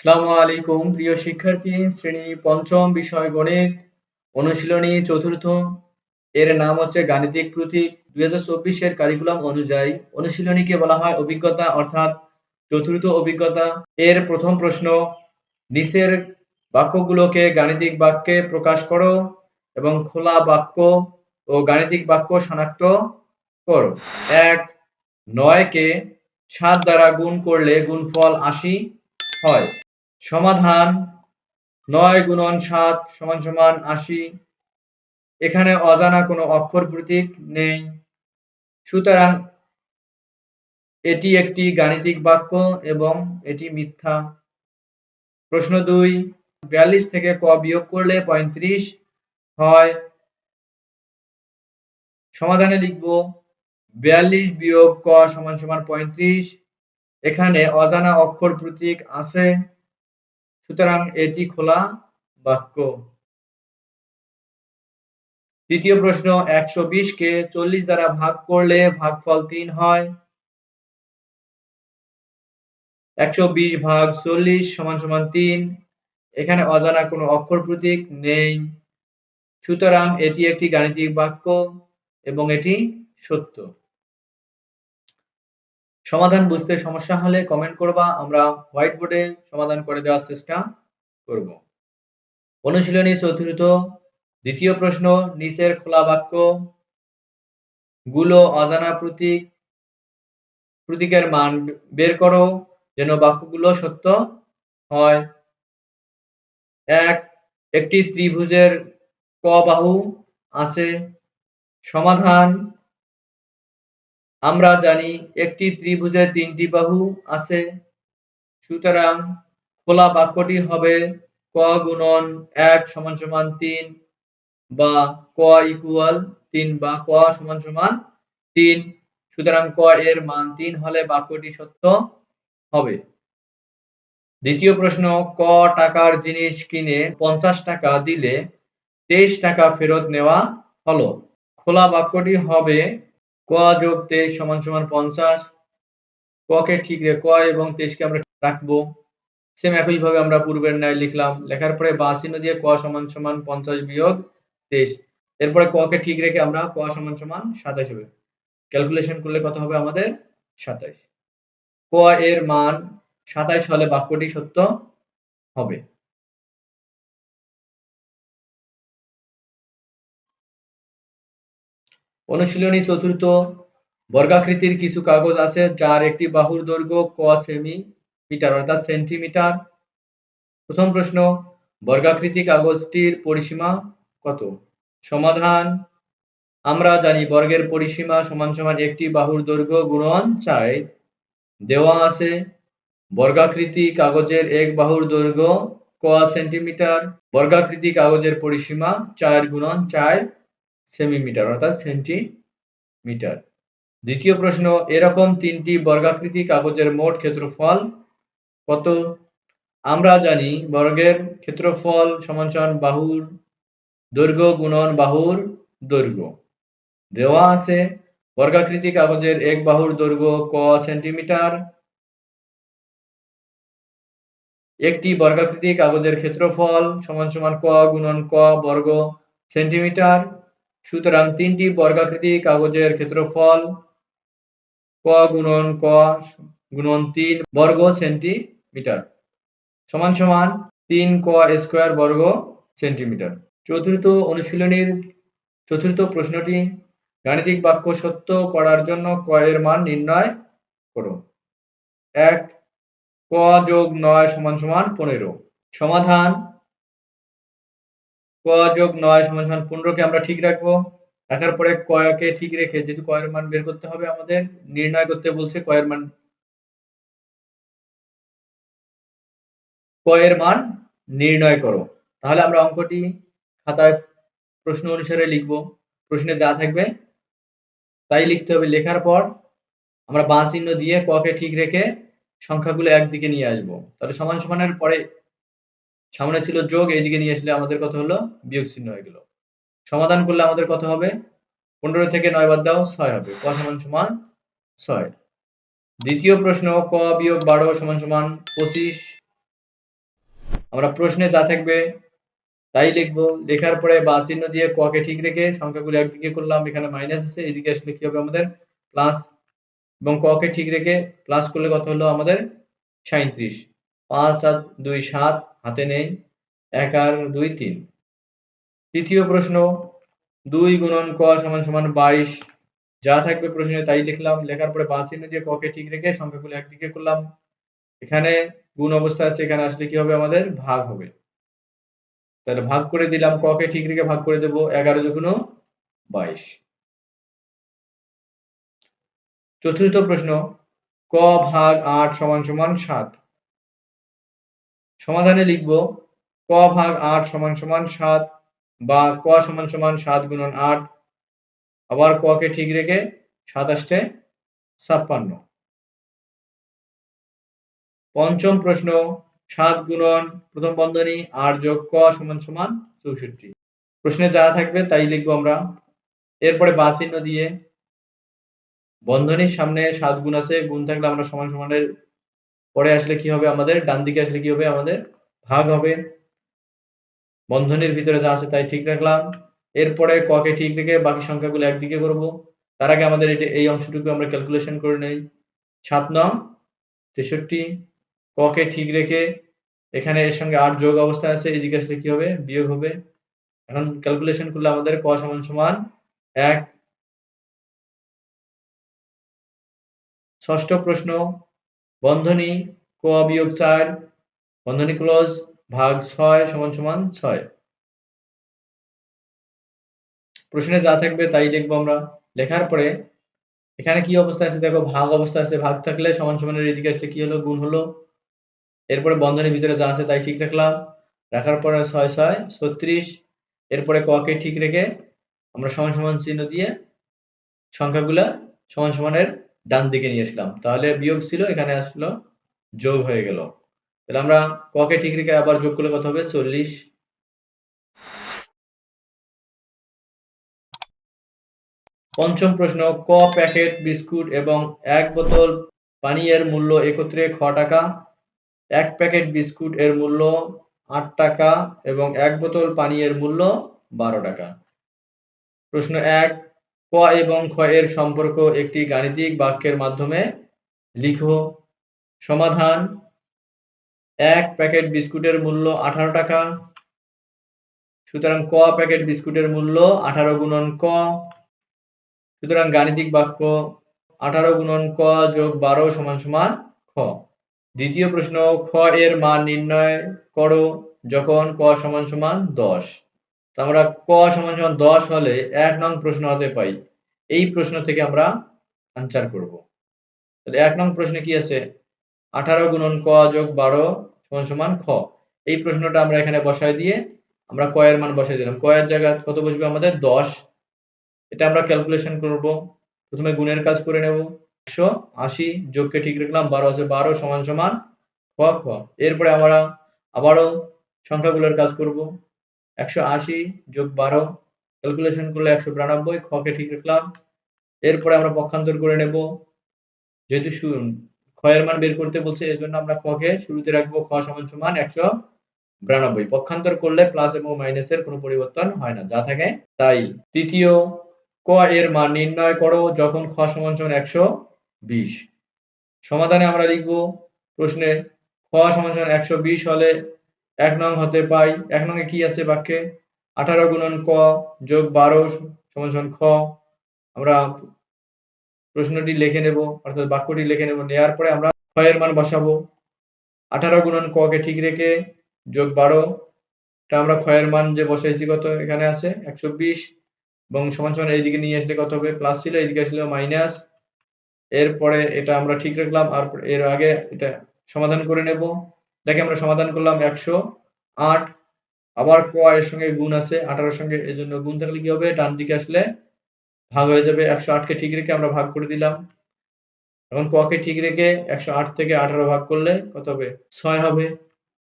আসসালামু আলাইকুম প্রিয় শিক্ষার্থী, শ্রেণী পঞ্চম, বিষয় গণিত, অনুশীলনী চতুর্থ। এর নাম হচ্ছে গাণিতিক প্রতীক। 2024 এর কারিকুলাম অনুযায়ী অনুশীলনীকে বলা হয় অভিজ্ঞতা, অর্থাৎ চতুর্থ অভিজ্ঞতা। এর প্রথম প্রশ্ন, নিচের বাক্যগুলোকে গাণিতিক বাক্যে প্রকাশ করো এবং খোলা বাক্য ও গাণিতিক বাক্য শনাক্ত করো। 1, 9 কে 7 দ্বারা গুণ করলে গুণফল 80 হয়। সমাধান: 9 গুণন 7 সমান সমান 80। এখানে অজানা কোনো অক্ষর প্রতীক নেই, সুতরাং এটি একটি গাণিতিক বাক্য এবং এটি মিথ্যা। প্রশ্ন 2, 42 থেকে ক বিয়োগ করলে 35 হয়। সমাধানে লিখব 42 বিয়োগ ক সমান সমান 35। এখানে অজানা অক্ষর প্রতীক আছে, সুতরাং এটি খোলা বাক্য। দ্বিতীয় প্রশ্ন, 120 কে 40 দ্বারা ভাগ করলে ভাগফল 3 হয়। 120 ভাগ 40 সমান সমান 3। এখানে অজানা কোনো অক্ষর প্রতীক নেই, সুতরাং এটি একটি গাণিতিক বাক্য এবং এটি সত্য। সমাধান বুঝতে সমস্যা হলে কমেন্ট করবা, আমরা হোয়াইট বোর্ডে সমাধান করে দেওয়ার চেষ্টা করব। অনুশীলনী চতুর্থ, দ্বিতীয় প্রশ্ন, নিচের খোলা বাক্য গুলো অজানা প্রতীকের মান বের করো যেন বাক্যগুলো সত্য হয়। 1, একটি ত্রিভুজের ক বাহু আছে। সমাধান: আমরা জানি একটি ত্রিভুজের 3টি বাহু আছে, সুতরাং খোলা বাক্যটি হবে ক গুণন 1 সমান সমান 3 বা ক ইকুয়াল 3 বা ক সমান সমান 3। সুতরাং ক এর মান 3 হলে বাক্যটি সত্য হবে। দ্বিতীয় প্রশ্ন, ক টাকার জিনিস কিনে 50 টাকা দিলে 23 টাকা ফেরত নেওয়া হলো। খোলা বাক্যটি হবে ক যোগ 23 সমান সমান 50। ক কে ঠিক রেখে ক এবং 23 কে আমরা রাখবো। সেম একইভাবে আমরা পূর্বের ন্যায় লিখলাম। লেখার পরে বা চিহ্ন দিয়ে ক সমান সমান 50 বিয়োগ 23। এরপরে ক কে ঠিক রেখে আমরা ক সমান সমান 27 হবে। ক্যালকুলেশন করলে কত হবে আমাদের? 27। ক এর মান 27 হলে বাক্যটি সত্য হবে। অনুশীলনী চতুর্থ, বর্গাকৃতির কিছু কাগজ আছে যার একটি বাহুর দৈর্ঘ্য ক সেমি-মিটার অর্থাৎ সেন্টিমিটার। প্রথম প্রশ্ন, বর্গাকৃতি কাগজটির পরিসীমা কত? সমাধান: আমরা জানি বর্গের পরিসীমা সমান সমান একটি বাহুর দৈর্ঘ্য গুণন 4। দেওয়া আছে বর্গাকৃতি কাগজের এক বাহুর দৈর্ঘ্য ক সেন্টিমিটার, বর্গাকৃতি কাগজের পরিসীমা 4 গুণন 4 সেমি-মিটার অর্থাৎ সেন্টিমিটার। দ্বিতীয় প্রশ্ন, এরকম 3টি বর্গাকৃতি কাগজের মোট ক্ষেত্রফল কত? আমরা জানি বর্গের ক্ষেত্রফল সমান সমান বাহুর দৈর্ঘ্য গুণন বাহুর দৈর্ঘ্য। দেওয়া আছে বর্গাকৃতি কাগজের এক বাহুর দৈর্ঘ্য ক সেন্টিমিটার, একটি বর্গাকৃতি কাগজের ক্ষেত্রফল সমান সমান ক গুণন ক বর্গ সেন্টিমিটার। সুতরাং 3টি বর্গাকৃতি কাগজের ক্ষেত্রফল ক গুণন ক গুণন 3 বর্গ সেন্টিমিটার সমান সমান 3 ক স্কয়ার বর্গ সেন্টিমিটার। চতুর্থ অনুশীলনীর চতুর্থ প্রশ্নটি, গাণিতিক বাক্য সত্য করার জন্য ক এর মান নির্ণয় করো। 1, ক যোগ 9 সমান সমান 15। সমাধান: ক যোগ 9 সমান সমান 15 কে আমরা ঠিক রাখবো। রাখার পরে ক কে ঠিক রেখে যেহেতু ক এর মান বের করতে হবে আমাদের, নির্ণয় করতে বলছে ক এর মান নির্ণয় করো। তাহলে আমরা অঙ্কটি খাতায় প্রশ্ন অনুসারে লিখব। প্রশ্নে যা থাকবে তাই লিখতে হবে। লেখার পর আমরা বাঁ চিহ্ন দিয়ে ক কে ঠিক রেখে সংখ্যাগুলো একদিকে নিয়ে আসবো। তাহলে সমান সমানের পরে সামনে ছিল যোগ, এইদিকে নিয়ে আসলে আমাদের কত হলো? বিয়োগ চিহ্ন হয়ে গেল। সমাধান করলে আমাদের কত হবে? 15 থেকে 9 বাদ দাও, 6 হবে। ক সমান সমান 6। দ্বিতীয় প্রশ্ন, ক বিয়োগ 12 সমান সমান 25। আমরা প্রশ্নে যা থাকবে তাই লিখবো। লেখার পরে বা চিহ্ন দিয়ে ক কে ঠিক রেখে সংখ্যাগুলো একদিকে করলাম, এখানে মাইনাস আছে, এদিকে আসলে কি হবে আমাদের প্লাস, এবং ক কে ঠিক রেখে প্লাস করলে কত হলো আমাদের 37। 5 আর 2 7, হাতে নেই, 1 আর 2 3। তৃতীয় প্রশ্ন, 2 গুণন ক সমান সমান 22। যা থাকবে প্রশ্নে তাই লিখলাম। লেখার পরে বা চিহ্ন দিয়ে ক কে ঠিক রেখে সংখ্যাগুলো একদিকে করলাম, এখানে গুণ অবস্থা আছে, এখানে আসলে কি হবে আমাদের ভাগ হবে। তাহলে ভাগ করে দিলাম, ক কে ঠিক রেখে ভাগ করে দেব, 11 দুগুণ 22। চতুর্থ প্রশ্ন, ক ভাগ 8 সমান সমান 7। সমাধানে লিখব ক ভাগ 8 সমান সমান 7 বা ক সমান সমান 7 গুণন 8, আবার ক কে ঠিক রেখে 7 আসতে 56। পঞ্চম প্রশ্ন, 7 গুণন প্রথম বন্ধনী 8 যোগ ক সমান সমান 64। প্রশ্নে যা থাকবে তাই লিখবো আমরা। এরপরে বা চিহ্ন দিয়ে বন্ধনীর সামনে 7 গুণ আছে, গুণ থাকলে আমরা সমান সমানের পরে আসলে কি হবে আমাদের ডান দিকে আসলে কি হবে আমাদের ভাগ হবে। বন্ধনীর ভিতরে যা আছে তাই ঠিক রাখলাম। এরপরে ক কে ঠিক রেখে বাকি সংখ্যাগুলো একদিকে করব। তার আগে আমাদের এই অংশটুকু আমরা ক্যালকুলেশন করে নেই। 7 নং 63, ক কে ঠিক রেখে এখানে এর সঙ্গে 8 যোগ অবস্থায় আছে, এদিকে আসলে কি হবে বিয়োগ হবে। এখন ক্যালকুলেশন করলে আমাদের ক সমান সমান 1। ষষ্ঠ প্রশ্ন, বন্ধনী ক বিয়োগ 4 বন্ধনী ক্লোজ ভাগ 6 সমান সমান 6। প্রশ্নে যা থাকবে তাই লিখবো আমরা। লেখার পরে এখানে কি অবস্থা আছে দেখো, ভাগ অবস্থা আছে, ভাগ থাকলে সমান সমানের এদিকে আসলে কি হলো গুণ হলো। এরপরে বন্ধনীর ভিতরে যা আছে তাই ঠিক রাখলাম। রাখার পরে 6 6 36। এরপরে ক কে ঠিক রেখে আমরা সমান সমান চিহ্ন দিয়ে সংখ্যাগুলা সমান সমানের ডান দিকে নিয়ে আসলাম। তাহলে বিয়োগ ছিল, এখানে আসলো যোগ হয়ে গেল। তাহলে আমরা ক কে ঠিক রেখে আবার যোগ করলে কত হবে 40। পঞ্চম প্রশ্ন, ক প্যাকেট বিস্কুট এবং 1 বোতল পানীয়ের মূল্য একত্রে খ টাকা। 1 প্যাকেট বিস্কুট এর মূল্য 8 টাকা এবং 1 বোতল পানীয়ের মূল্য 12 টাকা। প্রশ্ন 1, ক এবং খ এর সম্পর্ক একটি গাণিতিক বাক্যের মাধ্যমে লিখো। সমাধান, 1 প্যাকেট বিস্কুটের মূল্য 18 টাকা, সুতরাং ক প্যাকেট বিস্কুটের মূল্য 18 গুণন ক। সুতরাং গাণিতিক বাক্য 18 গুণন ক যোগ 12 সমান সমান খ। দ্বিতীয় প্রশ্ন, খ এর মান নির্ণয় করো যখন ক সমান সমান 10। তো আমরা ক সমান সমান 10 হলে 1 নং প্রশ্ন হতে পাই। এই প্রশ্ন থেকে আমরা আনসার করব। তাহলে 1 নং প্রশ্নে কি আছে, 18 গুণন ক যোগ 12 সমান সমান খ। এই প্রশ্নটা আমরা এখানে বসায় দিয়ে আমরা ক এর মান বসাই দিলাম। ক এর জায়গায় কত বসবে আমাদের 10। এটা আমরা ক্যালকুলেশন করব। প্রথমে গুণের কাজ করে নেব। 180 যোগকে ঠিক রাখলাম, 12 আছে 12 সমান সমান খ খ। এরপরে আমরা আবারও সংখ্যাগুলোর কাজ করব। 180 যোগ 12 ক্যালকুলেশন করলে 192, খ কে ঠিক রাখলাম। এরপরে আমরা পক্ষান্তর করে নেব। যেহেতু খ এর মান বের করতে বলছে, এজন্য আমরা খ কে শুরুতে রাখবো। খ সমান সমান 192। পক্ষান্তর করলে প্লাস এবং মাইনাসের কোনো পরিবর্তন হয় না, যা থাকে তাই। তৃতীয়, ক এর মান নির্ণয় করো যখন খ সমান সমান 120। সমাধানে আমরা লিখব প্রশ্নে খ সমান সমান 120 হলে 1 নং হতে পাই। 1 নং এ কি আছে বাক্যে, 18 গুণন ক যোগ 12 সমান সমান খ। আমরা প্রশ্নটি লিখে নেব, অর্থাৎ বাক্যটি লিখে নেব। নেওয়ার পরে আমরা খ এর মান বসাবো। 18 গুণন ক কে ঠিক রেখে যোগ 12 টা আমরা খ এর মান যে বসাইছি কত এখানে আছে 120, এবং সমান সমান এইদিকে নিয়ে আসলে কত হবে প্লাস ছিল, এইদিকে আসলে মাইনাস। এরপরে এটা আমরা ঠিক রাখলাম, আর এর আগে এটা সমাধান করে নেব। দেখে আমরা সমাধান করলাম 108। আবার ক এর সঙ্গে গুণ আছে 18 এর সঙ্গে, এজন্য গুণ থাকলে কি হবে ডান দিকে আসলে ভাগ হয়ে যাবে। 108 কে ঠিক রেখে আমরা ভাগ করে দিলাম। এখন ক কে ঠিক রেখে 108 থেকে 18 ভাগ করলে কত হবে 6 হবে।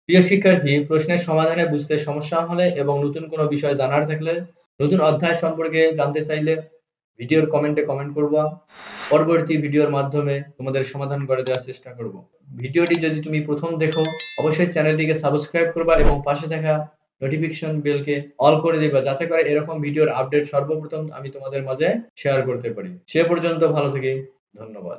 প্রিয় শিক্ষার্থী, প্রশ্নের সমাধানে বুঝতে সমস্যা হলে এবং নতুন কোনো বিষয় জানার থাকলে, নতুন অধ্যায় সম্পর্কে জানতে চাইলে ভিডিওর কমেন্টে কমেন্ট করবা। পরবর্তী ভিডিওর মাধ্যমে তোমাদের সমাধান করে দেওয়ার চেষ্টা করব। ভিডিওটি যদি তুমি প্রথম দেখো অবশ্যই চ্যানেলটিকে সাবস্ক্রাইব করবা এবং পাশে থাকা নোটিফিকেশন বেলকে অল করে দিবা, যাতে করে এরকম ভিডিওর আপডেট সর্বপ্রথম আমি তোমাদের মাঝে শেয়ার করতে পারি। সে পর্যন্ত ভালো থেকো। ধন্যবাদ।